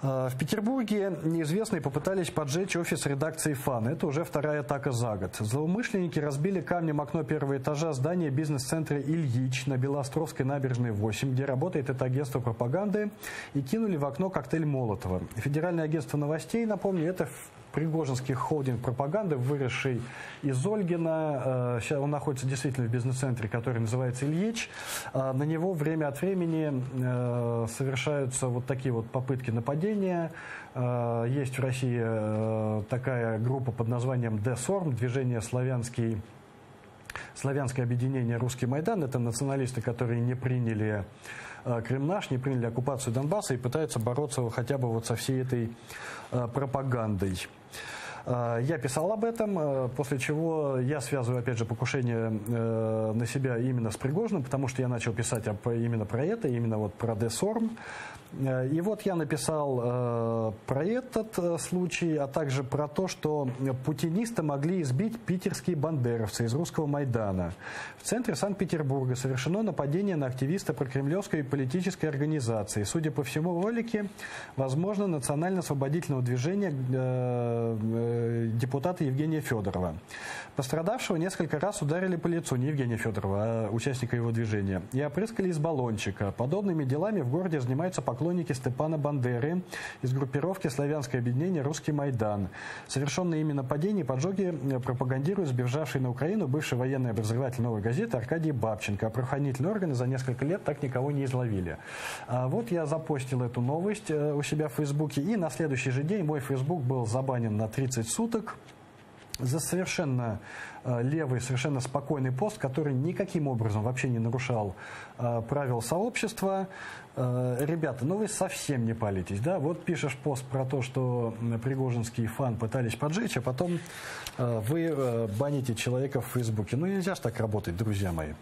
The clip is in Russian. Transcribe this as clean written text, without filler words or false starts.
В Петербурге неизвестные попытались поджечь офис редакции ФАН. Это уже вторая атака за год. Злоумышленники разбили камнем окно первого этажа здания бизнес-центра «Ильич» на Белоостровской набережной 8, где работает это агентство пропаганды, и кинули в окно коктейль Молотова. Федеральное агентство новостей, напомню, это пригожинский холдинг пропаганды, выросший из Ольгина. Сейчас он находится действительно в бизнес-центре, который называется «Ильич». На него время от времени совершаются вот такие вот попытки нападения. Есть в России такая группа под названием ДСОРМ, движение «Славянское объединение Русский Майдан». Это националисты, которые не приняли Крым-наш, не приняли оккупацию Донбасса и пытаются бороться хотя бы вот со всей этой пропагандой. Я писал об этом, после чего я связываю, опять же, покушение на себя именно с Пригожиным, потому что я начал писать именно про это, именно вот про ДСОРМ. И вот я написал про этот случай, а также про то, что путинисты могли избить питерские бандеровцы из Русского Майдана. В центре Санкт-Петербурга совершено нападение на активиста прокремлевской политической организации. Судя по всему, в ролике, возможно, национально-освободительного движения депутата Евгения Федорова. Пострадавшего несколько раз ударили по лицу, не Евгения Федорова, а участника его движения, и опрыскали из баллончика. Подобными делами в городе занимаются поклонники Степана Бандеры из группировки «Славянское объединение Русский Майдан». Совершенные ими нападения и поджоги пропагандируют сбежавший на Украину бывший военный обозреватель «Новой газеты» Аркадий Бабченко. А правоохранительные органы за несколько лет так никого не изловили. Вот я запостил эту новость у себя в Фейсбуке, и на следующий же день мой Фейсбук был забанен на 30 суток. За совершенно левый, совершенно спокойный пост, который никаким образом вообще не нарушал правил сообщества. Ребята, ну вы совсем не палитесь, да? Вот пишешь пост про то, что пригожинский ФАН пытались поджечь, а потом вы баните человека в Фейсбуке. Ну нельзя же так работать, друзья мои.